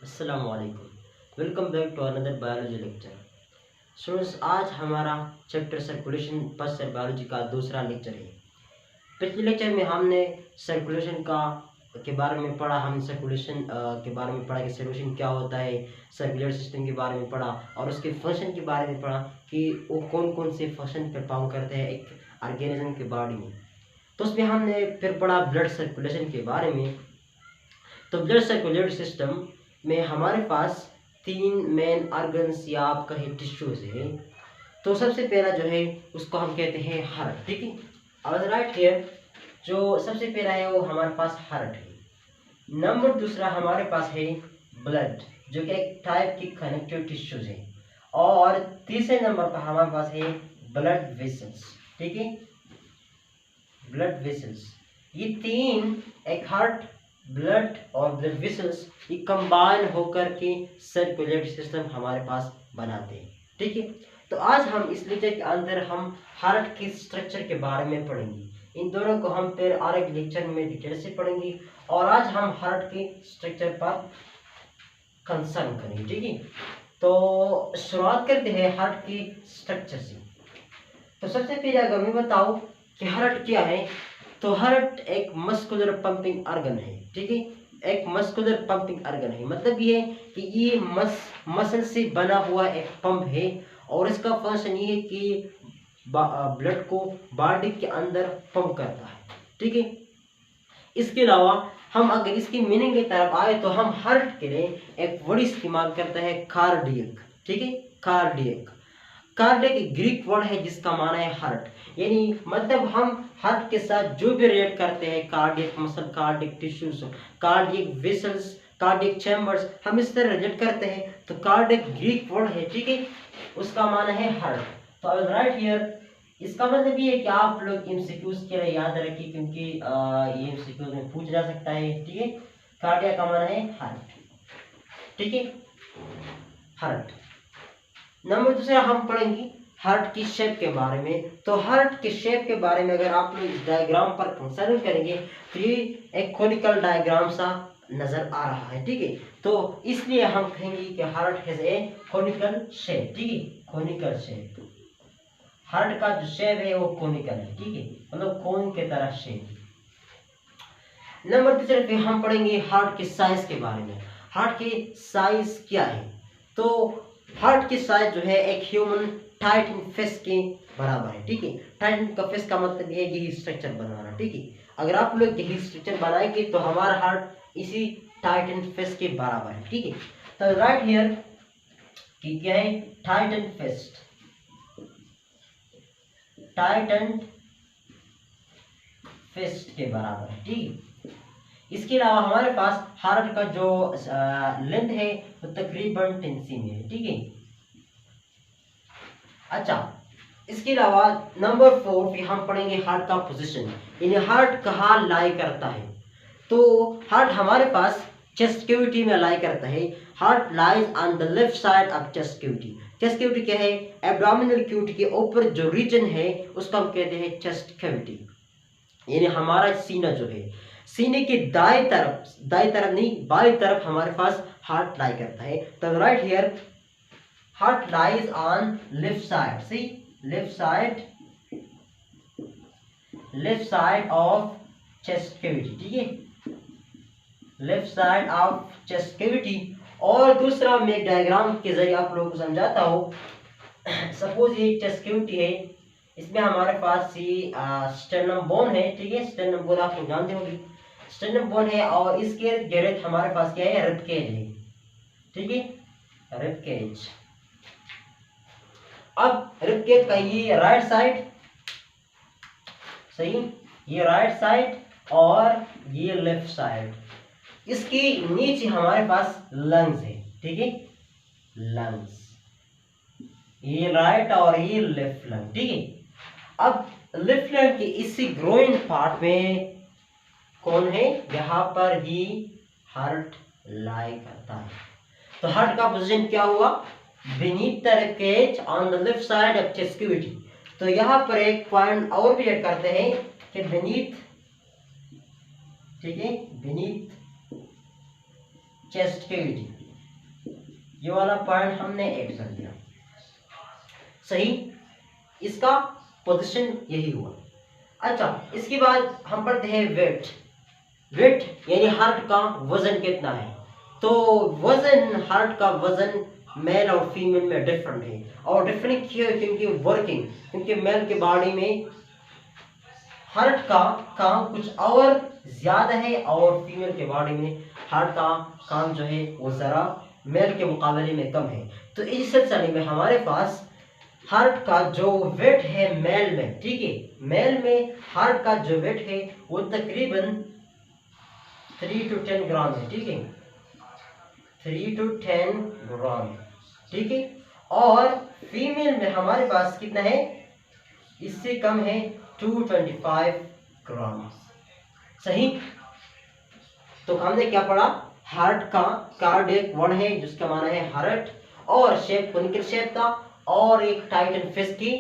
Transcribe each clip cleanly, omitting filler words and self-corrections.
अस्सलाम वालेकुम। Welcome back to another biology lecture. Students, आज हमारा chapter circulation first year biology का दूसरा लेक्चर है। पिछले लेक्चर में हमने सर्कुलेशन का के बारे में पढ़ा। हम सर्कुलेशन के बारे में पढ़ा कि सर्कुलेशन क्या होता है, सर्कुलर सिस्टम के बारे में पढ़ा और उसके फंक्शन के बारे में पढ़ा कि वो कौन कौन से फंक्शन परफॉर्म करते हैं एक ऑर्गेनिज्म के बॉडी में। तो उसमें हमने फिर पढ़ा ब्लड सर्कुलेशन के बारे में। तो ब्लड सर्कुलेटरी सिस्टम में हमारे पास तीन मेन ऑर्गन्स या आप कहें टिश्यूज है। तो सबसे पहला जो है उसको हम कहते हैं हार्ट। ठीक है, और राइट हियर जो सबसे पहला है वो हमारे पास हार्ट है। नंबर दूसरा हमारे पास है ब्लड, जो कि एक टाइप की कनेक्टिव टिश्यूज है। और तीसरे नंबर पर हमारे पास है ब्लड वेसल्स। ठीक है, ब्लड वेसल्स, ये तीन, एक हार्ट, ब्लड और ब्लड वेसल्स, ये कंबाइन होकर के सर्कुलेटरी सिस्टम हमारे पास बनाते हैं। ठीक है, तो आज हम इस लेक्चर के अंदर हम हार्ट के स्ट्रक्चर के बारे में पढ़ेंगे। इन दोनों को हम फिर और एक लेक्चर में डिटेल से पढ़ेंगे और आज हम हार्ट के स्ट्रक्चर पर कंसर्न करेंगे। ठीक है, तो शुरुआत करते हैं हार्ट के स्ट्रक्चर से। तो सबसे पहले अगर मैं बताऊं कि हार्ट क्या है, तो हार्ट एक मस्कुलर पंपिंग ऑर्गन है। ठीक है, एक मस्कुलर पंपिंग ऑर्गन है, मतलब ये कि ये मसल से बना हुआ एक पंप है और इसका फंक्शन ये है कि ब्लड को बॉडी के अंदर पंप करता है। ठीक है, इसके अलावा हम अगर इसकी मीनिंग की तरफ आए तो हम हार्ट के लिए एक वर्ड इस्तेमाल करते हैं, कार्डियक। ठीक है, कार्डियक, कार्डियक ग्रीक वर्ड है जिसका माना है हार्ट। यानी मतलब हम हार्ट के साथ जो भी रिलेट करते हैं, cardiac muscle, cardiac tissues, cardiac vessels, cardiac chambers, हम इस तरह रिलेट करते हैं। तो कार्डियक ग्रीक वर्ड है, ठीक है, उसका माना है हार्ट। तो आई विल राइट हियर, इसका मतलब ये है कि आप लोग एमसीक्यूज के लिए याद रखिए, क्योंकि ये एमसीक्यूज में पूछ जा सकता है। ठीक है, कार्डियक का माना है हार्ट। ठीक है, हार्ट। नंबर दूसरा हम पढ़ेंगे हार्ट की शेप के बारे में। तो हार्ट के शेप के बारे में अगर आप लोग इस डायग्राम पर कंसर्न करेंगे तो ये एक कोनिकल डायग्राम सा नजर आ रहा है। ठीक है, तो इसलिए हम कहेंगे कि heart has a conical shape. ठीक है, कोनिकल शेप, हार्ट का जो शेप है वो कोनिकल है। ठीक है, मतलब कोन के तरह शेप। नंबर तीसरे पे हम पढ़ेंगे हार्ट के साइज के बारे में। हार्ट के साइज क्या है, तो हार्ट की साइज जो है एक ह्यूमन टाइटन फेस के बराबर है। ठीक है, टाइटन का फेस का मतलब है यही स्ट्रक्चर बनाना। ठीक है, अगर आप लोग यही स्ट्रक्चर बनाएंगे तो हमारा हार्ट इसी टाइटन फेस के बराबर है। ठीक है, तो राइट हियर कि क्या है, टाइटन फेस, टाइटन फेस के बराबर है। ठीक है, इसके अलावा हमारे पास हार्ट का जो लेंथ है वो तकरीबन 10 सेमी है। ठीक है, अच्छा, इसके अलावा नंबर 4 पे हम पढ़ेंगे हार्ट का पोजीशन, यानी हार्ट कहाँ लाई करता है। तो हार्ट हमारे पास चेस्ट कैविटी में लाई करता है। Heart lies on the left side of chest cavity. Chest cavity क्या है, एब्डोमिनल कैविटी के ऊपर जो रीजन है उसको हम कहते हैं चेस्ट कैविटी। यानी हमारा सीना जो है, सीने के दाएं तरफ नहीं, बाएं तरफ हमारे पास हार्ट लाई करता है। तो right here, heart lies on left side, see, left side of chest cavity। ठीक है, left side of chest cavity. और दूसरा मैं एक डायग्राम के जरिए आप लोगों को समझाता हूँ। सपोज ये चेस्ट कैविटी है, इसमें हमारे पास ये स्टर्नम बोन है। ठीक है, स्टर्नम बोन आप लोग जानते होंगे, स्टर्नम बोन है और इसके गिर्द हमारे पास क्या है, रिब केज है। ठीक है, रिब केज। अब रिब केज का ये राइट साइड, सही, ये राइट साइड और ये लेफ्ट साइड, इसके नीचे हमारे पास लंग्स है। ठीक है, लंग्स, ये राइट और ये लेफ्ट लंग। ठीक है, अब लेफ्ट लंग के इसी ग्रोइन पार्ट में कौन है, यहां पर ही हार्ट लाई करता है। तो हार्ट का पोजीशन क्या हुआ, beneath the rib cage on the left side of chest cavity। तो यहाँ पर एक पॉइंट और भी ऐड करते हैं कि beneath, ठीक है, beneath chest cavity, ये वाला पॉइंट हमने ऐड कर दिया, सही। इसका पोजीशन यही हुआ। अच्छा, इसके बाद हम पढ़ते हैं वेट। वेट यानी हार्ट का वजन कितना है। तो वजन, हार्ट का वजन मेल और फीमेल में डिफरेंट है। और डिफरेंट क्यों है? क्योंकि वर्किंग, क्योंकि मेल के बॉडी में हार्ट का काम कुछ और ज्यादा है और फीमेल के बॉडी में हार्ट का काम जो है वो जरा मेल के मुकाबले में कम है। तो इस सिलसिले में हमारे पास हार्ट का जो वेट है मेल में, ठीक है, मेल में हार्ट का जो वेट है वो तकरीबन 3 to 10 ग्राम है, ठीक है, 3 to 10 ग्राम, ठीक है। और फीमेल में हमारे पास कितना है? इससे कम है, 225 ग्राम, सही। तो हमने क्या पढ़ा? हार्ट का कार्डियक वर्ड है जिसका माना है हार्ट, और शेप कोनिकल शेप था, और एक टाइटन फिश की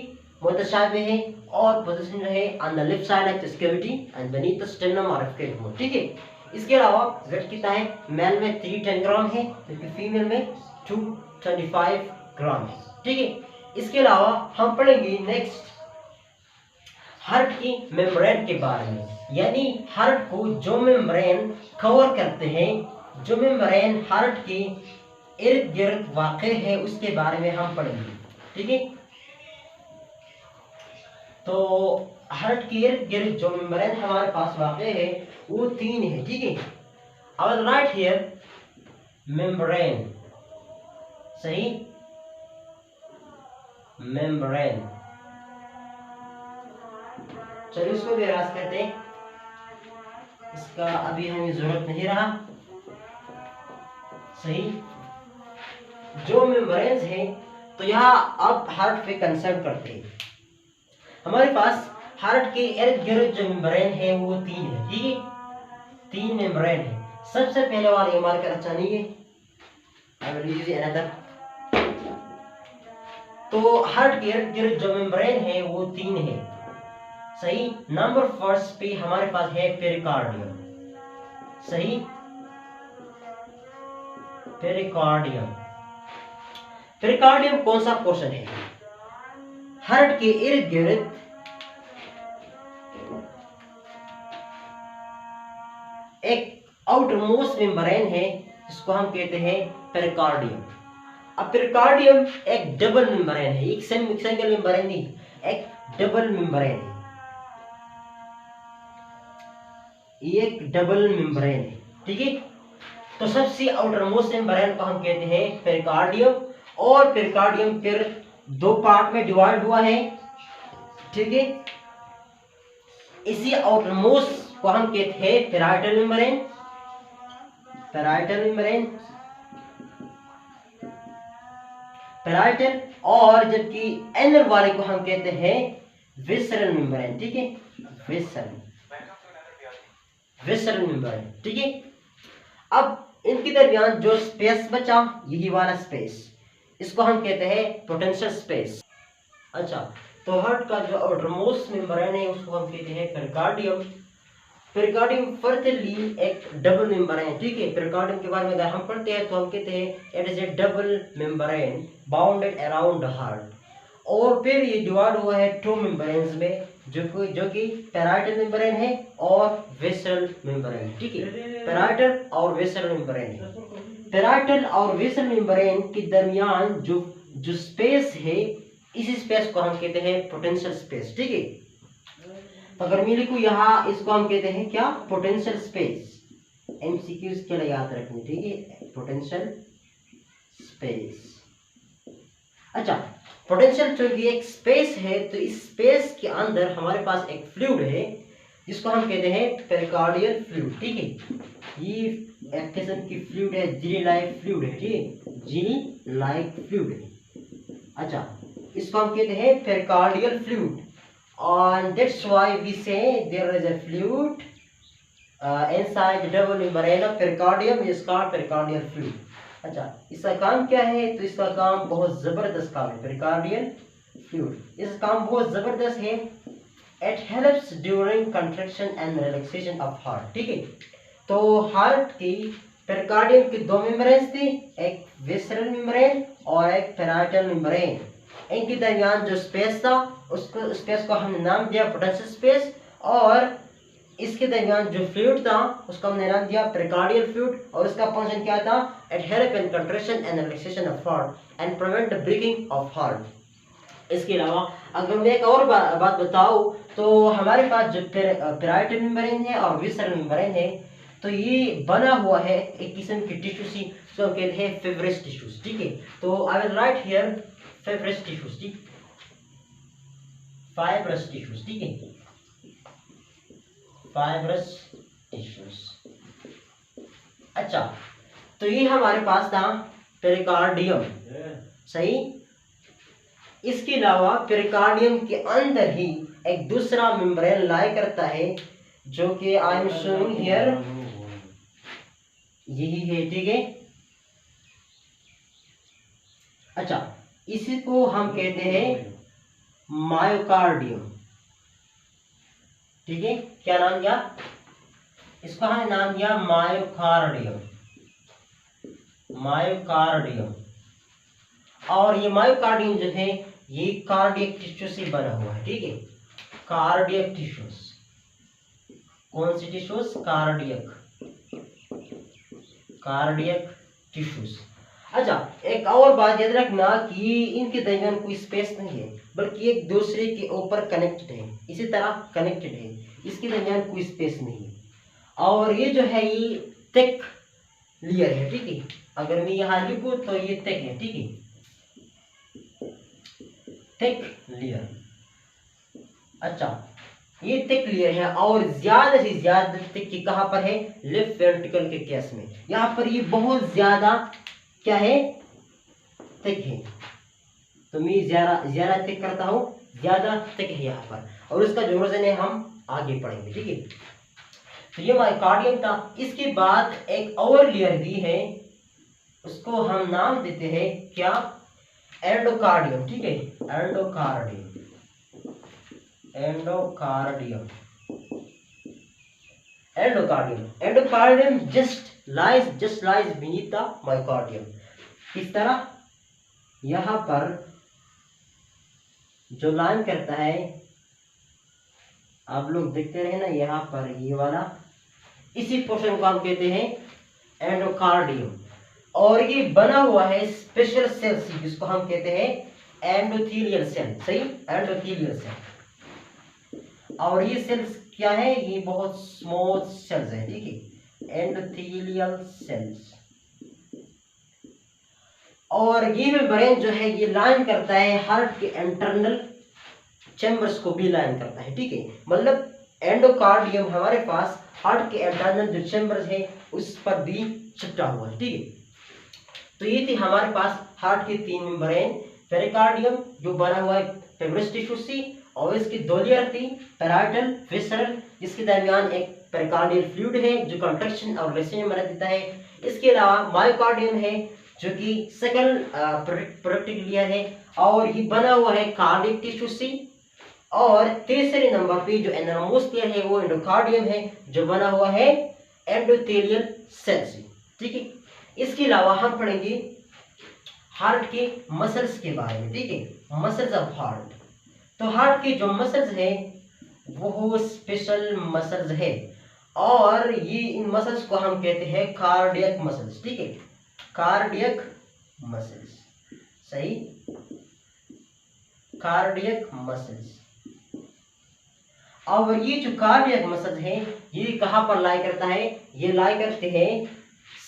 मुतशाबे है, और पोजीशन जो है on the left side of the cavity and beneath the stannum और स्केलेटन, ठीक है। इसके अलावा वेट कितना है? मेल में 310 ग्राम है, जबकि फीमेल में 225 ग्राम है, ठीक है। इसके अलावा हम पढ़ेंगे नेक्स्ट हार्ट की मेम्ब्रेन के बारे में, यानी हार्ट को जो मेम्ब्रेन कवर करते हैं, जो मेम्ब्रेन हार्ट के इर्द गिर्द वाक़ है, उसके बारे में हम पढ़ेंगे, ठीक है। तो हार्ट के इर्द गिर्द जो मेम्ब्रेन हमारे पास वाक़ है वो 3 है, ठीक है। I will write here membrane, सही, मेम्ब्रेन। चलिए इसको भी रास करते हैं, इसका अभी हमें जरूरत नहीं रहा, सही। जो मेम्ब्रेन्स है तो यहाँ अब हार्ट पे कंसर्न करते हैं। हमारे पास हार्ट के इर्द गिर्द जो मेम्ब्रेन है वो 3 है, ठीक है, 3 मेम्ब्रेन है। सबसे पहले वाला ये मार्कर अच्छा नहीं है, आई विल यूज अनदर। तो हार्ट के इर्द गिर्द जो मेम्ब्रेन है वो 3 है, सही। नंबर फर्स्ट पे हमारे पास है पेरिकार्डियम, सही, पेरिकार्डियम। पेरिकार्डियम कौन सा पोर्शन है? हार्ट के इर्द गिर्द एक आउटरमोस्ट मेम्ब्रेन है जिसको हम कहते हैं पेरिकार्डियम। अब पेरिकार्डियम एक डबल मेम्ब्रेन है, एक सिंगल मेम्ब्रेन नहीं, एक डबल मेम्ब्रेन है, एक डबल मेम्ब्रेन है, ठीक है। तो सबसे आउटरमोस्ट मेम्ब्रेन को हम कहते हैं पेरिकार्डियम, और पेरिकार्डियम फिर 2 पार्ट में डिवाइड हुआ है, ठीक है। इसी आउटरमोस्ट को हम कहते हैं parietal membrane, parietal membrane, parietal, और जबकि इनर वाले को हम कहते हैं विसरल मेम्ब्रेन, ठीक है, विसरल मेम्ब्रेन, ठीक है। अब इनके दरमियान जो स्पेस बचा, यही वाला स्पेस, इसको हम कहते हैं पोटेंशियल स्पेस। अच्छा, तो हार्ट का जो आउटरमोस्ट मेम्ब्रेन है उसको हम कहते हैं पेरिकार्डियम। पेरिकार्डियम फर्दरली एक डबल मेम्ब्रेन है, ठीक है। पेरिकार्डियम के बारे में अगर हम पढ़ते हैं तो हम कहते हैं it is A double membrane bounded around the heart, और फिर ये डिवाइड हुआ है 2 मेम्ब्रेन्स में, जो कि पैराइटल मेम्ब्रेन है और विसरल मेम्ब्रेन, ठीक है। पैराइटल और विसरल मेम्ब्रेन है। पैराइटल और विसरल मेम्ब्रेन के दरमियान जो स्पेस है, इस स्पेस को हम कहते हैं पोटेंशियल स्पेस, ठीक है। तो अगर मैं लिखूं यहाँ, इसको हम कहते हैं क्या? Potential space. एमसीक्यूज के लिए याद रखनी, ठीक है, पोटेंशियल स्पेस। अच्छा, पोटेंशियल चूंकि एक स्पेस है, तो इस स्पेस के अंदर हमारे पास एक फ्लूइड है जिसको हम कहते हैं पेरिकार्डियल फ्लूइड, ठीक है। ये एक किस्म की फ्लूइड है, जेली लाइक फ्लूइड है, ठीक है, जेली लाइक फ्लूइड है। अच्छा, इसको हम कहते हैं pericardial fluid, and that's why we say there is a fluid inside the double membrane of pericardium is called pericardial fluid। अच्छा, इसका काम क्या है? तो इसका काम बहुत जबरदस्त काम है, पेरिकार्डियल फ्लूइड। इसका काम बहुत जबरदस्त है। It helps during contraction and relaxation of heart, ठीक है। तो हार्ट की पेरिकार्डियम की दो मेम्ब्रेन थी, एक विसरल मेम्ब्रेन और एक पैराइटल मेम्ब्रेन। इनके दरमियान जो स्पेस था उसको स्पेस को हमने नाम दिया पोटेंशियल स्पेस, और इसके दरमियान जो फ्लूइड था उसका हमने नाम दिया पेरिकार्डियल फ्लूइड, और उसका फंक्शन क्या था, it help in contraction and relaxation of heart and prevent the breaking of heart. इसके अलावा अगर मैं एक और बात बताऊं तो हमारे पास जो पैराइटल मेम्ब्रेन है और विसरल मेम्ब्रेन है, तो ये बना हुआ है एक किस्म की टिश्यू सी, जो कहते हैं फिब्रस टिश्यूज। ठीक है, तो I will write here fibrous tissues. ठीक, फाइब्रस टिश्यूज। ठीक है, फाइब्रस टिश्यूज। अच्छा, तो ये हमारे पास था पेरिकार्डियम, सही। इसके अलावा पेरिकार्डियम के अंदर ही एक दूसरा मेम्ब्रेन लाई करता है, जो कि आई एम शोइंग हियर, यही है। ठीक है, अच्छा, इसी को हम कहते हैं मायोकार्डियम। ठीक है, क्या नाम दिया इसका, हमने नाम दिया मायोकार्डियम। मायोकार्डियम, और ये मायोकार्डियम जो है ये कार्डियक टिश्यू से बना हुआ है। ठीक है, कार्डियक टिश्यूज। कौन सी टिश्यूज, कार्डियक, कार्डियक टिश्यूज। अच्छा, एक और बात याद रखना कि इनके दरमियान कोई स्पेस नहीं है, बल्कि एक दूसरे के ऊपर कनेक्टेड है, इसी तरह कनेक्टेड है, इसके दरमियान कोई स्पेस नहीं है। और ये जो है ये थिक लेयर है। ठीक है, अगर मैं यहाँ लिखूं तो ये थिक है। ठीक है, थिक लेयर। अच्छा, ये थिक लेयर है, और ज्यादा से ज्यादा थिक की कहां पर है, लेफ्ट वेंट्रिकल के केस में। यहाँ पर ये बहुत ज्यादा क्या है, थिक है। तो मैं ज्यादा थिक करता हूं, ज्यादा थिक है यहाँ पर, और उसका जो रीजन है हम आगे पढ़ेंगे। ठीक है, तो ये मायोकार्डियम था। इसके बाद एक और लेयर दी है, उसको हम नाम देते हैं क्या, एंडोकार्डियम। ठीक है, endocardium, endocardium, endocardium. Endocardium just lies beneath the myocardium. किस तरह, यहां पर जो लाइन करता है, आप लोग देखते रहे ना, यहाँ पर ये वाला, इसी पोर्शन को हम कहते हैं एंडोकार्डियम, और ये बना हुआ है स्पेशल सेल से, जिसको हम कहते हैं एंडोथेलियल सेल। सही, एंडोथेलियल सेल। और ये सेल्स क्या है, ये बहुत स्मॉल सेल्स है। ठीक है, एंडोथेलियल सेल्स। और ये मेम्ब्रेन जो है ये लाइन करता है हार्ट के इंटरनल चैम्बर्स को भी लाइन करता है। ठीक है, मतलब एंडोकार्डियम हमारे पास हार्ट के इंटरनल जो चैम्बर्स है उस पर भी चिपटा हुआ है। ठीक है, तो ये थी हमारे पास हार्ट के तीन मेम्ब्रेन, पेरिकार्डियम जो बना हुआ है फिब्रस टिश्यू से, और इसकी दो लेयर थी, पैराइटल, विसरल, जिसके दरमियान एक पेरिकार्डियल फ्लूइड है जो कंट्रैक्शन और रिलैक्सेशन में मदद देता है। इसके अलावा मायोकार्डियम है जो कि सेकंड प्रोडक्टिव लेयर है, और ये बना हुआ है कार्डियक टिश्यू से। और तीसरे नंबर पे जो इनरमोस्ट लेयर है वो एंडोकार्डियम है जो बना हुआ है एंडोथेलियल सेल से। ठीक है, इसके अलावा हम पढ़ेंगे हार्ट के मसल्स के बारे में। ठीक है, मसल्स ऑफ हार्ट। तो हार्ट के जो मसल्स है वो स्पेशल मसल्स है, और ये इन मसल्स को हम कहते हैं कार्डियक मसल्स। ठीक है, कार्डियक मसल्स। सही, कार्डियक मसल्स। और ये जो कार्डियक मसल्स हैं ये कहां पर लाई करता है, ये लाई करते हैं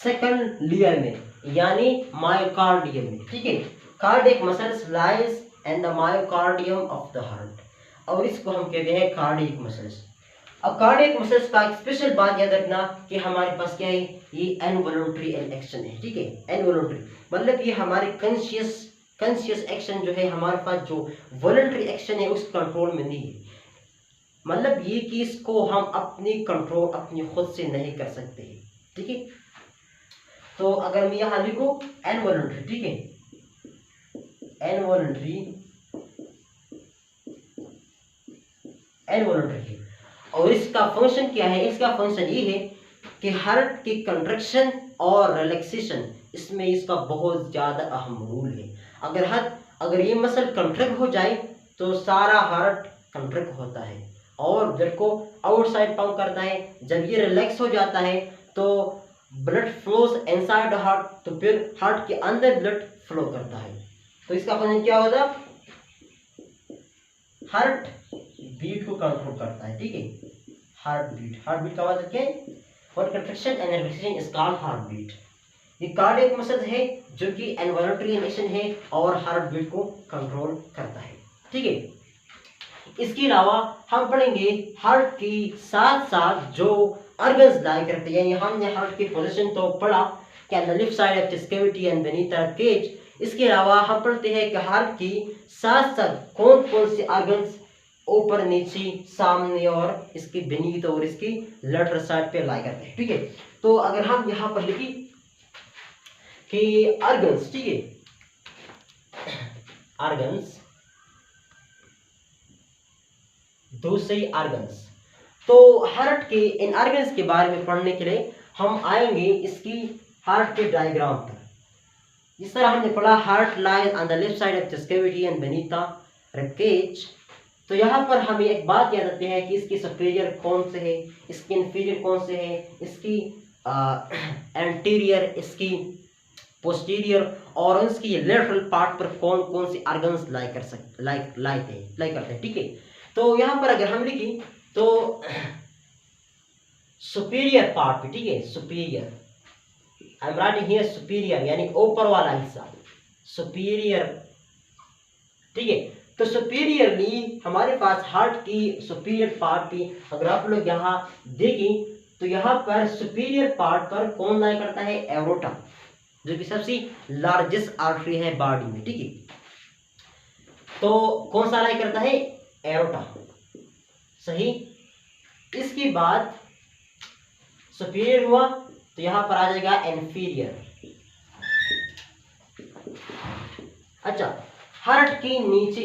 सेकंड लेयर में, यानी मायोकार्डियम में। ठीक है, cardiac muscles lies in the myocardium of the heart, और इसको हम कहते हैं कार्डियक मसल्स। अब कार्डियक मसल्स का एक स्पेशल बात याद रखना कि हमारे पास क्या है, ये इनवॉलंटरी एक्शन है। ठीक है, इनवॉलंटरी मतलब ये हमारे कॉन्शियस एक्शन जो है, हमारे पास जो वॉलंटरी एक्शन है उस कंट्रोल में नहीं है। मतलब ये कि इसको हम अपनी कंट्रोल अपनी खुद से नहीं कर सकते। ठीक है, तो अगर मैं यहां लिखूं इनवॉलंटरी, ठीक है, इनवॉलंटरी, इनवॉलंटरी है, और इसका फंक्शन क्या है, इसका फंक्शन ये है कि हार्ट की कंट्रक्शन और रिलैक्सेशन इसमें इसका बहुत ज़्यादा अहम रोल है। अगर ये मसल कंट्रैक्ट हो जाए तो सारा हार्ट कंट्रैक्ट होता है और ब्लड को आउटसाइड पंप करता है। जब ये रिलैक्स हो जाता है तो ब्लड फ्लोज इनसाइड हार्ट, तो फिर हार्ट के अंदर ब्लड फ्लो करता है। तो इसका फंक्शन क्या होता है? हार्ट बीट को कंट्रोल करता है। ठीक है, हार्ट बीट का मतलब क्या है? और contraction and relaxation is called heart beat. ये कार्डियक मसल है जो कि इन्वॉल्यूंटरी एक्शन है और हार्ट बीट को कंट्रोल करता है। ठीक है, इसके अलावा हम पढ़ेंगे हार्ट की साथ साथ जो ऑर्गन्स लाई करते हैं। यानी हमने हार्ट की पोजीशन तो पढ़ा कि on the left side of chest cavity and beneath the cage. इसके अलावा हम पढ़ते हैं कि हार्ट की साथ साथ कौन कौन से ऑर्गन्स ऊपर नीचे सामने और इसकी बीनीथ और इसकी लेटरल साइड पे लाई करते हैं। ठीक है, तो अगर हम यहाँ पर लिखी कि ऑर्गन्स, ठीक है, ऑर्गन्स, दूसरी ऑर्गन्स, तो हार्ट के इन ऑर्गन्स के बारे में पढ़ने के लिए हम आएंगे इसकी हार्ट के डायग्राम पर। जिस तरह हमने पढ़ा heart lies on the left side of chest cavity and beneath the rib cage. तो यहाँ पर हमें एक बात याद आती है कि इसकी सुपीरियर कौन से है, इसकी इंफीरियर कौन से है, इसकी एंटीरियर, इसकी पोस्टीरियर और इसकी लेटरल पार्ट पर कौन कौन सी ऑर्गन्स लाई करते हैं। ठीक है, तो यहाँ पर अगर हम लिखें तो सुपीरियर पार्ट पे, ठीक है, superior, I am writing here superior यानी ऊपर वाला हिस्सा, सुपीरियर। ठीक है, तो सुपीरियरली हमारे पास हार्ट की सुपीरियर पार्ट की अगर आप लोग यहाँ देखें तो यहाँ पर सुपीरियर पार्ट पर कौन लाई करता है? एरोटा, जो कि सबसे लार्जेस्ट आर्टरी है बॉडी में। ठीक है, तो कौन सा लाई करता है? एरोटा, सही। इसके बाद सुपीरियर हुआ तो यहाँ पर आ जाएगा इंफीरियर। अच्छा, हार्ट के नीचे,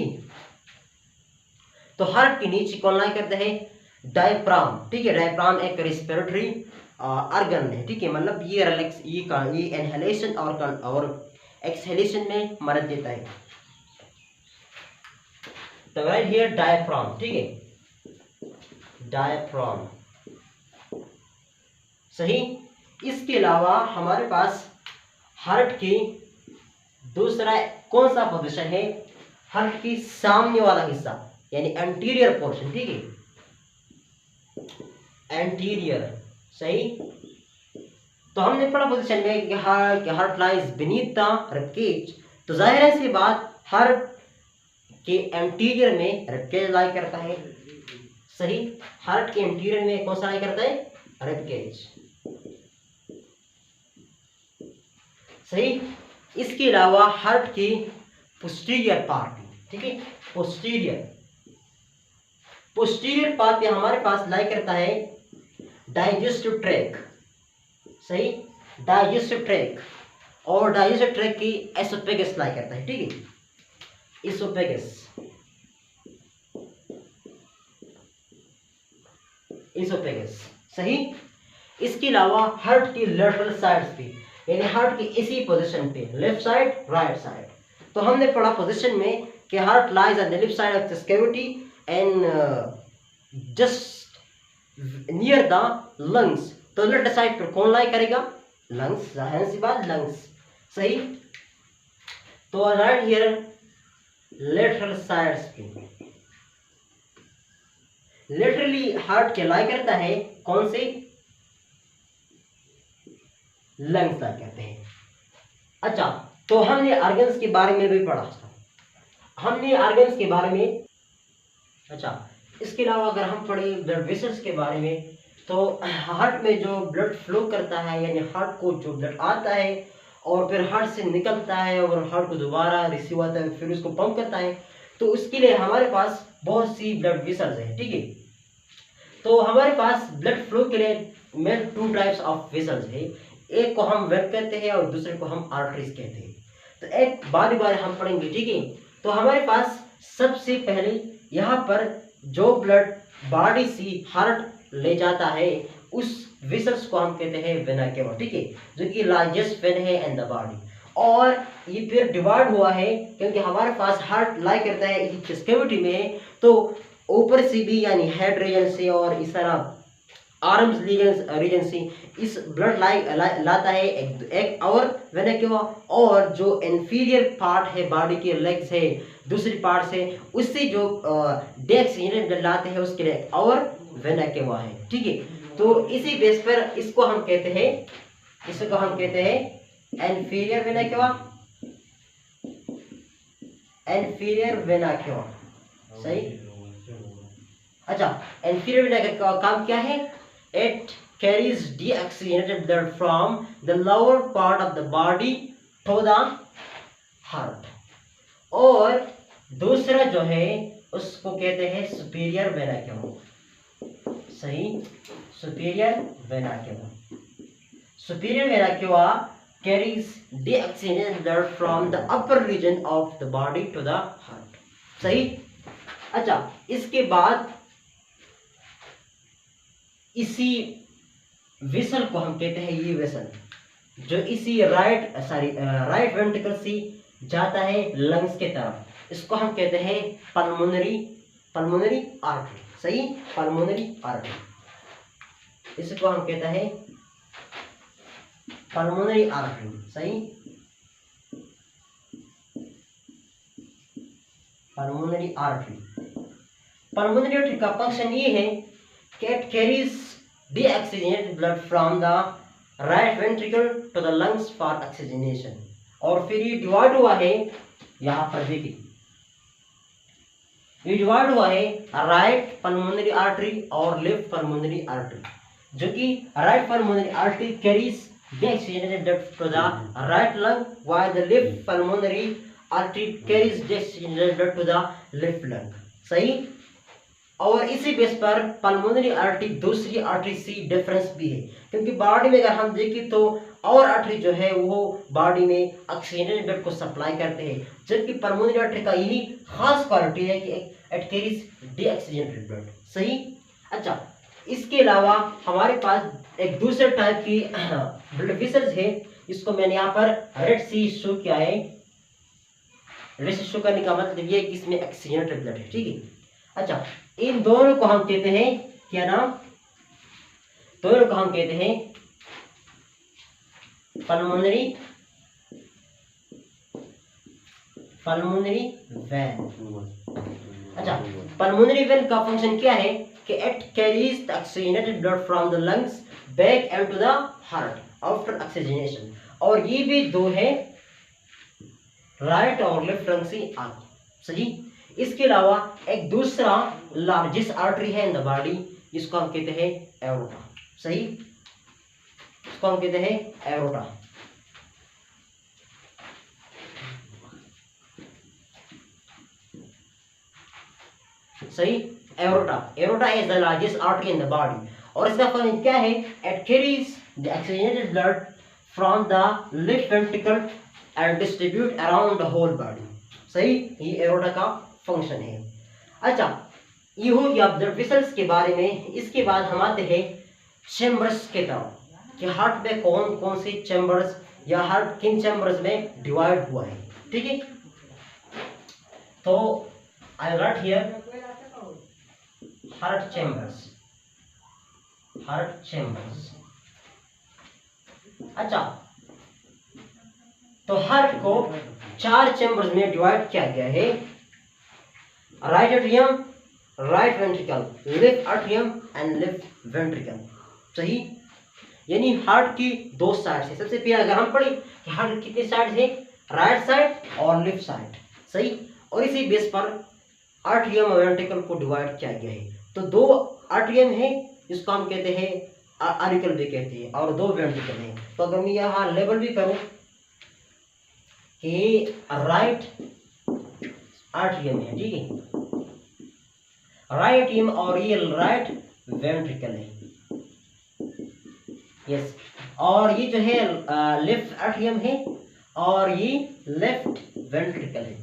तो हार्ट के नीचे कौन लाई करते हैं? डायफ्राम। ठीक है, डायफ्राम एक रेस्पिरेटरी ऑर्गन है। ठीक है, मतलब ये रिलैक्स, ये इनहेलेशन और एक्सहेलेशन में मदद देता है। तो राइट हियर डायफ्राम, ठीक है, डायफ्राम, सही। इसके अलावा हमारे पास हार्ट की दूसरा कौन सा पोजीशन है? हार्ट की सामने वाला हिस्सा यानी एंटीरियर पोर्शन। ठीक है, एंटीरियर, सही। तो हमने पढ़ा पोजीशन में कि heart lies beneath the rib cage. तो जाहिर है सी बात, हार्ट के एंटीरियर में रिब केज लाई करता है, सही। हार्ट के एंटीरियर में कौन सा लाई करता है? रिब केज, सही। इसके अलावा हार्ट की पोस्टीरियर पार्ट, ठीक है, पोस्टीरियर पार्ट पे हमारे पास लाई करता है डाइजेस्टिव ट्रैक, सही, डाइजेस्टिव ट्रैक। और डाइजेस्टिव ट्रैक की एसोफेगस लाई करता है। ठीक है, इसोफेगस, सही। इसके अलावा हार्ट की लेटरल साइड पे यानी हार्ट की इसी पोजीशन पे, लेफ्ट साइड राइट साइड, तो हमने पढ़ा पोजीशन में कि heart lies on the left side of chest cavity and just near the lungs. तो लेफ्ट साइड पर कौन लाई करेगा? लंग्स, जाहिर सी बात, लंग्स, सही। तो राइट हियर लेटरल साइड्स पे लेटरली हार्ट के लाई करता है कौन से? लंग्स लाई करते हैं। अच्छा, तो हमने ऑर्गन्स के बारे में भी पढ़ा था, हमने ऑर्गन्स के बारे में। अच्छा, इसके अलावा अगर हम पढ़े ब्लड वेसल्स के बारे में, तो हार्ट में जो ब्लड फ्लो करता है यानी हार्ट को जो ब्लड आता है और फिर हार्ट से निकलता है और हार्ट को दोबारा रिसीव आता है, फिर उसको पंप करता है, तो उसके लिए हमारे पास बहुत सी ब्लड वेसल्स हैं। ठीक है, तो हमारे पास ब्लड फ्लो के लिए मेन 2 टाइप्स ऑफ वेसल्स है। एक को हम वेन कहते हैं और दूसरे को हम आर्टरीज कहते हैं। तो एक बारी बारी हम पढ़ेंगे। ठीक है, तो हमारे पास सबसे पहले यहाँ पर जो ब्लड बॉडी से हार्ट ले जाता है उस वेसल्स को हम कहते हैं वेना केवा, ठीक है, जो कि लार्जेस्ट वेन है इन द बॉडी। और ये फिर डिवाइड हुआ है क्योंकि हमारे पास हार्ट लाई करता है इस चेस्ट कैविटी में, तो ऊपर से भी यानी हेड रीजन से और इस तरह आर्म्स रीजन से इस ब्लड लाता है एक और वेना केवा, और जो इंफीरियर पार्ट है बॉडी के लेग्स है दूसरी पार्ट से, उससे जो डेक्स ब्लड लाते हैं उसके लिए और वेना केवा है, ठीक है। तो इसी बेस पर इसको हम कहते हैं inferior vena cava, inferior vena cava, सही। अच्छा, इंफीरियर वेना केवा का काम क्या है? It carries deoxygenated blood from the lower part of the body to the heart। और दूसरा जो है उसको कहते हैं सुपीरियर वेना केवा, सही, superior vena cava. Superior vena cava carries deoxygenated blood from the upper region of the body to the heart, सही। अच्छा, इसके बाद इसी वेसल को हम कहते हैं, ये वेसल जो इसी राइट वेंट्रिकल से जाता है लंग्स के तरफ, इसको हम कहते हैं पल्मोनरी आर्टरी, सही, पल्मोनरी आर्टरी, इसको हम कहते हैं पल्मोनरी आर्टरी, सही, पल्मोनरी आर्टरी। पल्मोनरी आर्टरी का फंक्शन ये है कि it carries deoxygenated blood from the right ventricle to the lungs for oxygenation। और फिर ये डिवाइड हुआ है, यहाँ पर देखिए, ये डिवाइड हुआ है राइट पल्मोनरी आर्टरी और लेफ्ट पल्मोनरी आर्टरी, जो कि right pulmonary artery carries deoxygenated blood to the right lung while the left pulmonary artery carries deoxygenated blood to the left lung, सही। और इसी बेस पर पल्मोनरी आर्टरी दूसरी artery से difference भी है, क्योंकि बॉडी में अगर हम देखें तो और आर्टरी जो है वो बॉडी में ऑक्सीजन ब्लड को सप्लाई करते हैं, जबकि पल्मोनरी आर्टरी का यही खास क्वालिटी है कि इट कैरीज डीऑक्सीजनेटेड ब्लड, सही। अच्छा, इसके अलावा हमारे पास एक दूसरे टाइप की ब्लड वेसल्स है, इसको मैंने यहाँ पर रेड से शो किया है। रेड से शो करने का मतलब ये है कि इसमें ऑक्सीजनेटेड ब्लड है, ठीक है। अच्छा, इन दोनों को हम कहते हैं क्या नाम? दोनों को हम कहते हैं पल्मोनरी वेन। अच्छा, पल्मोनरी वेन का फंक्शन क्या है कि it carries the oxygenated blood from the lungs back into the heart after oxygenation. और ये भी दो है, राइट और लेफ्ट लंग से आगे, सही। इसके अलावा एक दूसरा लार्जेस्ट आर्टरी है इन द बॉडी, जिसको हम कहते हैं एओर्टा, सही, इसको हम कहते हैं एओर्टा, सही। Aorta is the largest artery in the body, और इसका फंक्शन क्या है? It carries the oxygenated blood from the left ventricle and distribute around the whole body, सही। ये एओर्टा का फंक्शन है। अच्छा, ये हो गया ब्लड वेसल्स के बारे में। इसके बाद हम आते हैं चैम्बर्स के तरफ कि हार्ट में कौन कौन से चैम्बर्स या हार्ट किन चैम्बर्स में डिवाइड हुआ है, ठीक है। तो आई राइट हियर हार्ट चैम्बर्स। अच्छा, तो हार्ट को 4 चैम्बर्स में डिवाइड किया गया है, right atrium, right ventricle, left atrium and left ventricle, सही। यानी हार्ट की 2 साइड है। सबसे पहले अगर हम पढ़े कि हार्ट कितनी साइड है, राइट साइड और लेफ्ट साइड, सही। और इसी बेस पर एट्रियम और वेंट्रिकल को डिवाइड किया गया है। तो 2 एट्रियम है, इसको हम कहते हैं ऑरिकल भी कहते हैं, और 2 वेंट्रिकल है। तो अगर मैं यहाँ लेबल भी करूं कि राइट एट्रियम है, ठीक है, राइट एट्रियम, और ये राइट वेंट्रिकल है, यस। और ये जो है लेफ्ट एट्रियम है और ये लेफ्ट वेंट्रिकल है।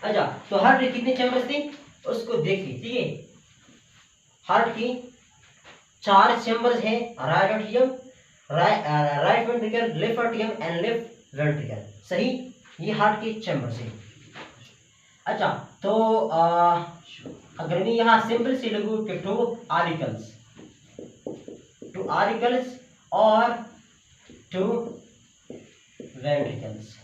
अच्छा, तो हार्ट में कितने चैम्बर्स थे उसको देखिए, ठीक है। हार्ट की 4 चैम्बर्स हैं, right atrium, right ventricle, left atrium and left ventricle. सही, ये हार्ट की चैम्बर्स है। अच्छा, तो अगर मैं यहाँ सिंपल से लिखूं कि टू आरिकल्स और टू वेंट्रिकल्स।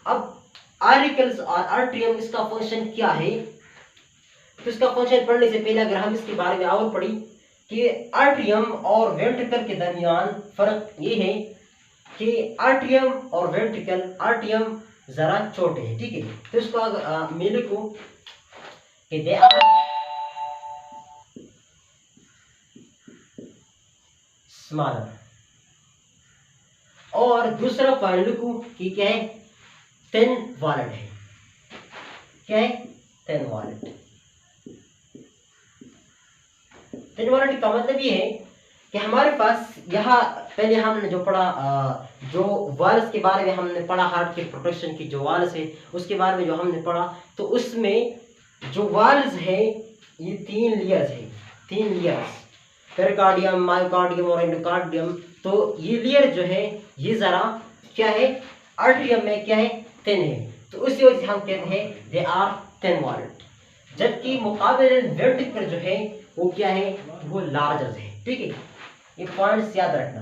अब आरिकल्स और आर्ट्रियम, इसका फंक्शन क्या है? तो इसका फंक्शन पढ़ने से पहले अगर हम इसके बारे में और पढ़ी कि आर्ट्रियम और वेंट्रिकल के दरमियान फर्क ये है कि आर्ट्रियम और वेंट्रिकल, आर्ट्रियम जरा छोटे हैं, ठीक है। तो इसको मैं लिखूं कि दे आर स्मॉलर, और दूसरा पॉइंट लिखूं कि क्या है, थिन वॉलेट है। क्या है? Thin wallet. थिन वॉलेट का मतलब ये है कि हमारे पास यहाँ पहले हमने जो पढ़ा, जो वाल्स के बारे में हमने पढ़ा, हार्ट के प्रोटेक्शन की जो वाल्स है उसके बारे में जो हमने पढ़ा, तो उसमें जो वाल्स है ये 3 लेयर्स है, 3 लेयर्स, पेरिकार्डियम, मायोकार्डियम और एंडोकार्डियम। तो ये लेयर जो है ये जरा क्या है, आर्ट्रियम में क्या है, थिन है, तो उसी वजह से हम कहते हैं दे आर थिन वॉलेट। जबकि मुकाबले वेंट्रिकल जो है वो क्या है, वो लार्जर है, ठीक है। ये पॉइंट्स याद रखना,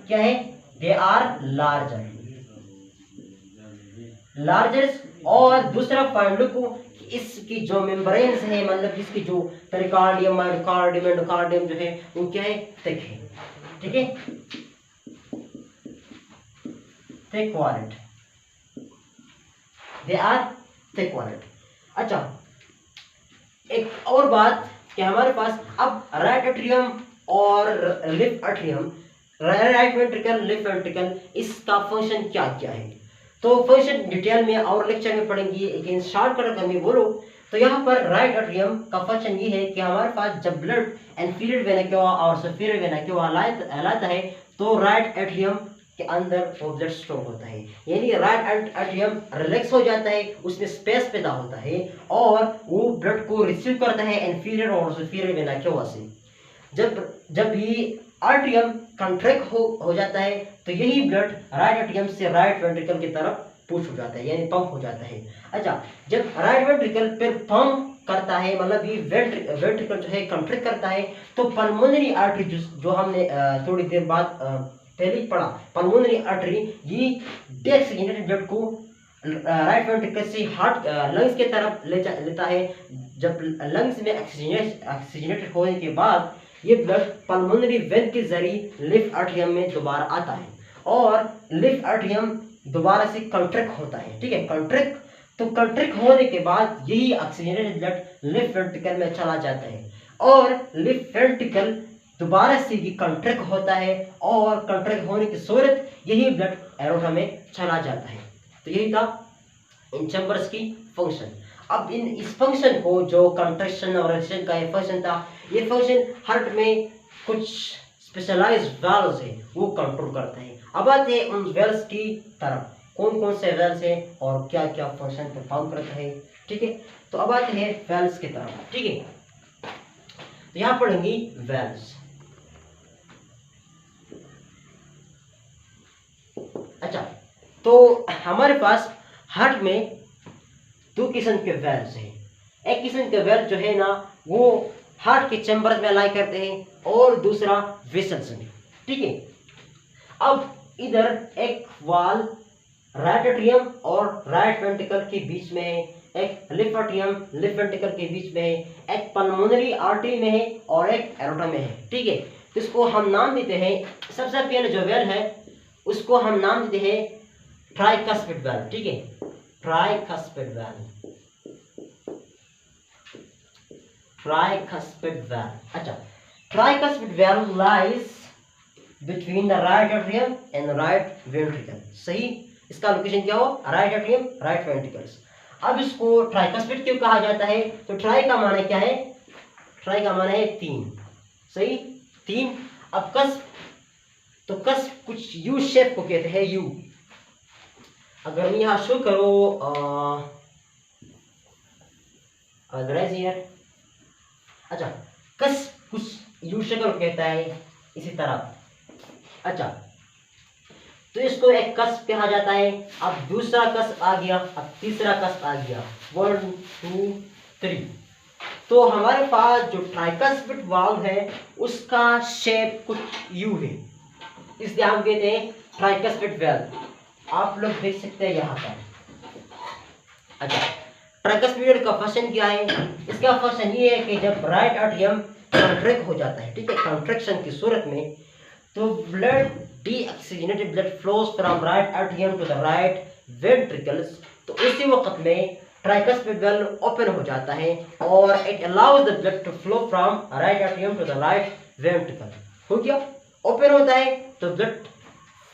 क्या है, दे आर लार्जर। और दूसरा पॉइंट लिखो कि इसकी जो मेम्ब्रेन्स है, मतलब इसकी जो पेरिकार्डियम, मायोकार्डियम, एंडोकार्डियम जो है वो क्या है, थिक है, ठीक है, thick walled, they are thick walled. अच्छा, एक और बात कि हमारे पास अब राइट एट्रियम और left atrium, right ventricle, left ventricle, इसका फंक्शन क्या क्या है? तो फंक्शन डिटेल में और लेक्चर में पढ़ेंगे, लेकिन शॉर्टकट अगर मैं बोलूं तो यहाँ पर राइट एट्रियम का फंक्शन ये है कि हमारे पास जब ब्लड इंफीरियर वेना केवा और सुपीरियर वेना केवा लाता है तो राइट एट्रियम के अंदर वो ब्लड स्टोर होता है, यानी राइट एट्रियम रिलैक्स हो जाता है, उसमें स्पेस पैदा होता है और वो ब्लड को रिसीव करता है इंफीरियर और सुपीरियर वेना केवा से। जब ये आर्ट्रियम कंट्रैक्ट हो जाता है तो यही ब्लड राइट एट्रियम से राइट वेंट्रिकल की तरफ पुश हो जाता है, यानी पंप हो जाता है। अच्छा, जब राइट वेंट्रिकल फिर पंप करता है, मतलब ये वेंट्रिकल जो है कंट्रैक्ट करता है, तो पल्मोनरी आर्टरी जो हमने थोड़ी देर बाद पहले ही पढ़ा, पल्मोनरी आर्टरी ये डेऑक्सीजनेटेड ब्लड को राइट वेंट्रिकल से हार्ट लंग्स की तरफ लेता है। जब लंग्स में ऑक्सीजनेटेड होने के बाद ये ब्लड पल्मोनरी वेन के जरिए लेफ्ट एट्रियम में दोबारा आता है और लेफ्ट एट्रियम दोबारा से कंट्रैक्ट होता है, ठीक है, कंट्रैक्ट होने के बाद यही ऑक्सीजनेटेड ब्लड लेफ्ट वेंट्रिकल में चला जाता है और लेफ्ट वेंट्रिकल दोबारा से भी कंट्रैक्ट होता है और कंट्रैक्ट होने की सूरत यही ब्लड एरोटा में चला जाता है। तो यही था इन चैम्बर्स की फंक्शन। अब इस फंक्शन को जो कंट्रैक्शन और रिलैक्सेशन का ये फंक्शन था, ये फंक्शन हार्ट में कुछ स्पेशलाइज्ड वाल्व्स है वो कंट्रोल करते हैं। अब आते हैं उन वेल्स की तरफ, कौन कौन से वेल्स हैं और क्या क्या फंक्शन परफॉर्म करते हैं, ठीक है। तो अब आते हैं वेल्स की तरफ, ठीक है। तो यहाँ पढ़ेंगे वेल्स। अच्छा, तो हमारे पास हार्ट में 2 किस्म के वेल्स हैं। एक किस्म के वेल्व जो है ना वो हार्ट के चैम्बर में अलाई करते हैं और दूसरा वेसल्स में, ठीक है। अब इधर एक वाल राइट एट्रियम और राइट वेंट्रिकल के बीच में है, एक लेफ्ट एट्रियम लेफ्ट वेंट्रिकल के बीच में है, एक पल्मोनरी आर्टरी में है और एक एरोटा में है, ठीक है। तो इसको हम नाम देते हैं, सबसे पहले जो वेल है उसको हम नाम देते हैं ट्राइकस्पिड वेल, ठीक है, ट्राइकस्पिड वेल, ट्राइकस्पिड वेल। अच्छा, tricuspid well lies between the right atrium and right ventricle. सही, इसका लोकेशन क्या हो, राइट एट्रियम राइट वेंट्रिकल्स। अब इसको ट्राइकस्पिड क्यों कहा जाता है? तो ट्राई का माना क्या है, ट्राई का माना है 3, सही, 3। अब कस्प, तो कस्प कुछ यू शेप को कहते हैं, यू। अगर मैं यहाँ शो करो ऑर्गेनाइज हियर। अच्छा, कस कुछ यू शक्ल कहता है इसी तरह। अच्छा, तो इसको एक कस कहा जाता है। अब दूसरा कस आ गया, अब तीसरा कस आ गया, 1 2 3। तो हमारे पास जो ट्राइकस्पिड वाल्व है उसका शेप कुछ यू है, इसलिए हम कहते हैं ट्राइकस्पिड वाल्व। आप लोग देख सकते हैं यहाँ पर। अच्छा, ट्राइकस्पिड का फंक्शन क्या है? इसका फंक्शन ये है कि जब राइट एट्रियम कॉन्ट्रैक्ट हो जाता है, ठीक है, कॉन्ट्रैक्शन की सूरत में, तो blood deoxygenated blood flows from right atrium to the right ventricles. तो उसी वक्त में ट्राइकस्पिड वाल्व ओपन हो जाता है और it allows the blood to flow from right atrium to the right ventricle. हो गया, ओपन होता है तो ब्लड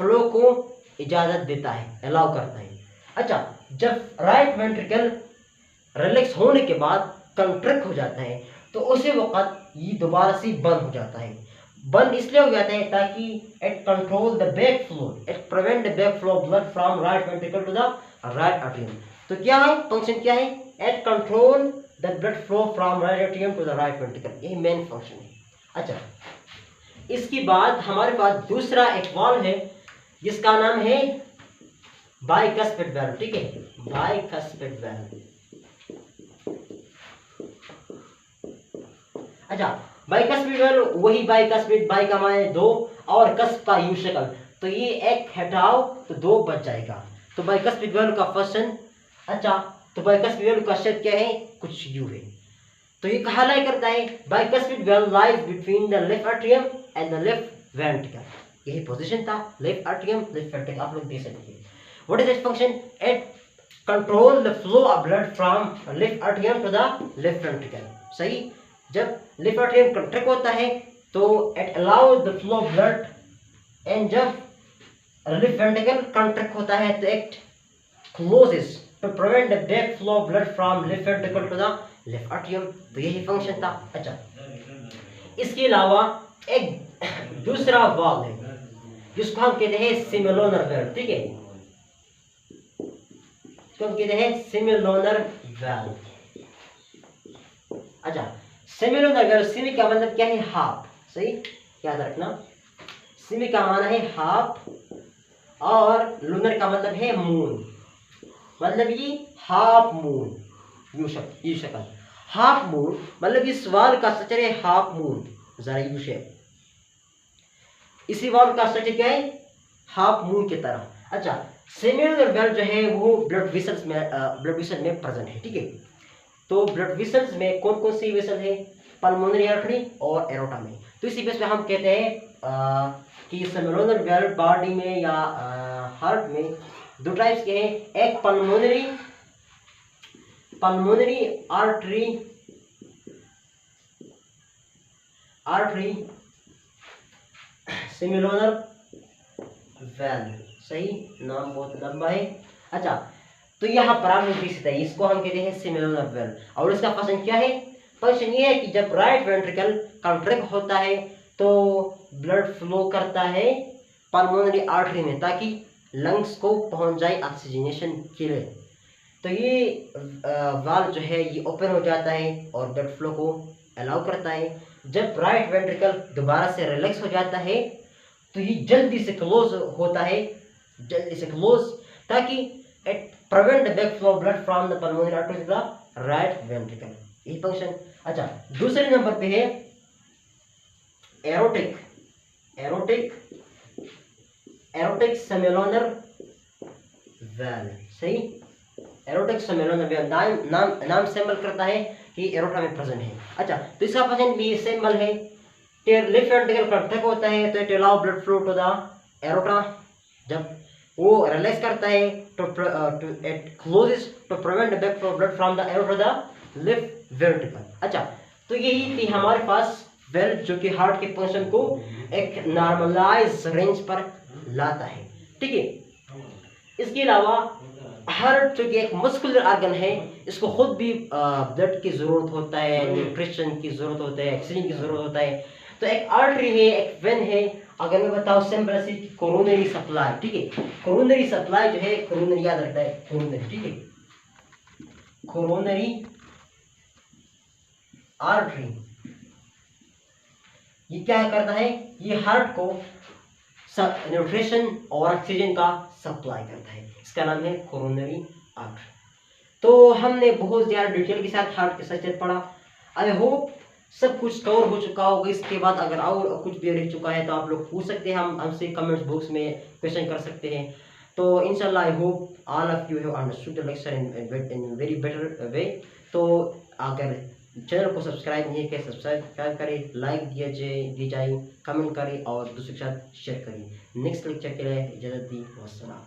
फ्लो को इजाजत देता है, अलाउ करता है। अच्छा, जब राइट वेंट्रिकल रिलैक्स होने के बाद कंट्रैक्ट हो जाता है तो उसी वक्त ये दोबारा से बंद हो जाता है। बंद इसलिए हो जाता है ताकि it control the back flow, it prevent the back flow of blood from right ventricle to the right atrium. तो क्या है फंक्शन, क्या है? It control the blood flow from right atrium to the right ventricle, यही main function है। अच्छा, इसके बाद हमारे पास दूसरा एक वाल्व है जिसका नाम है बाइकस्पिड वाल्व, ठीक है, बाइकस्पिड वाल्व। अच्छा, बाइकस्पिड वाल्व वही बाइकस्पिड, बाई का माने दो और कस का यू शक्ल, तो ये एक हटाओ तो दो बच जाएगा। तो बाइकस्पिड वाल्व का फंक्शन, अच्छा, तो बाइकस्पिड वाल्व का शेप क्या है? कुछ यू है। तो ये कहा लाई करता है bicuspid valve lies between the left atrium and the left ventricle. यही पोजीशन था, लेफ्ट एट्रियम लेफ्ट वेंट्रिकल, आप लोग देख सकते हैं। What is it function? It control the flow of blood from left atrium to the left ventricle. सही, जब left atrium contract होता है तो it allows the flow of blood, and जब लेफ्ट वेंट्रिकल कंट्रैक्ट होता है तो it closes to prevent the back flow of blood from left ventricle to the left atrium. तो यही फंक्शन था। अच्छा, इसके अलावा एक दूसरा वाल्व है जिसको हम कहते हैं सिमिलोनर वाल्व, ठीक है, तो हम कहते हैं सिमिलोनर वाल्व। अच्छा, सिमिलोनर वाल्व, सिमी का मतलब क्या है? हाफ। सही, याद रखना, सिमी का माना है हाफ और लूनर का मतलब है मून, मतलब ये हाफ मून, यू शक्ल हाफ मून, मतलब इस वाल्व का स्ट्रक्चर है हाफ मून, जरा यू शेप। इसी वाल्व का स्ट्रक्चर क्या है? हाफ मून की तरह। अच्छा, सिमिलोनर वाल्व जो है वो ब्लड वेसल्स में प्रेजेंट है, ठीक है। तो ब्लड वेसल्स में कौन कौन सी वेसल है? पल्मोनरी आर्टरी और एरोटा में। तो इसी बेस पे हम कहते हैं कि सिमिलोनर वाल्व बॉडी में या हार्ट में दो टाइप्स के हैं, एक पल्मोनरी आर्टरी सिमिलोनर वाल्व। सही, नाम बहुत लंबा है। अच्छा, तो यहाँ पर आप लोग देख सकते हैं, इसको हम कहते हैं सिमिलोनर वाल्व। और इसका फंक्शन क्या है? फंक्शन ये है कि जब राइट वेंट्रिकल कंट्रैक्ट होता है तो ब्लड फ्लो करता है पल्मोनरी आर्टरी में ताकि लंग्स को पहुंच जाए ऑक्सीजनेशन के लिए। तो ये वाल्व जो है ये ओपन हो जाता है और ब्लड फ्लो को अलाउ करता है। जब राइट वेंट्रिकल दोबारा से रिलैक्स हो जाता है तो ये जल्दी से क्लोज होता है, जल्दी से क्लोज, ताकि it prevent the back flow of blood from the pulmonary artery to the right ventricle, यही फंक्शन। अच्छा, दूसरे नंबर पे है एरोटिक सिमिलोनर वाल्व। सही, एरोटिक सिमिलोनर वाल्व नाम सिंबल करता है कि एरोटा में प्रेजेंट है। अच्छा, तो इसका प्रेजेंट भी सिंबल है, लेफ्ट वेंट्रिकल कंट्रैक्ट होता है तो it allow blood flow to the aorta, जब वो रिलैक्स करता है तो it closes to prevent the back flow of blood from the aorta to the left ventricle. अच्छा, तो यही थी हमारे पास वेल्व जो कि हार्ट के फंक्शन को एक नॉर्मलाइज रेंज पर लाता है, ठीक है। इसके अलावा हार्ट जो कि एक मस्कुलर ऑर्गन है, इसको खुद भी ब्लड की जरूरत होता है, न्यूट्रिशन की जरूरत होता है, ऑक्सीजन की जरूरत होता है। तो एक आर्टरी है, एक वेन है। अगर मैं बताऊं सिंपल सी कोरोनरी सप्लाई, ठीक है, कोरोनरी सप्लाई जो है, कोरोनरी याद रखता है, कोरोनरी, ठीक है, कोरोनरी आर्टरी। ये क्या करता है, ये हार्ट को न्यूट्रिशन और ऑक्सीजन का सप्लाई करता है, इसका नाम है कोरोनरी आर्टरी। तो हमने बहुत ज़्यादा डिटेल के साथ हार्ट के स्ट्रक्चर पढ़ा। आई होप सब कुछ कवर हो चुका होगा। इसके बाद अगर और कुछ भी रह चुका है तो आप लोग पूछ सकते हैं, हम हमसे कमेंट्स बॉक्स में क्वेश्चन कर सकते हैं। तो इंशाल्लाह I hope all of you have understood the lecture in very better way. तो अगर चैनल को सब्सक्राइब नहीं किया, सब्सक्राइब करें, लाइक दी जाए, कमेंट करें और दूसरों के साथ शेयर करें। नेक्स्ट लेक्चर के लिए इजाज़त दी, वस्सलाम।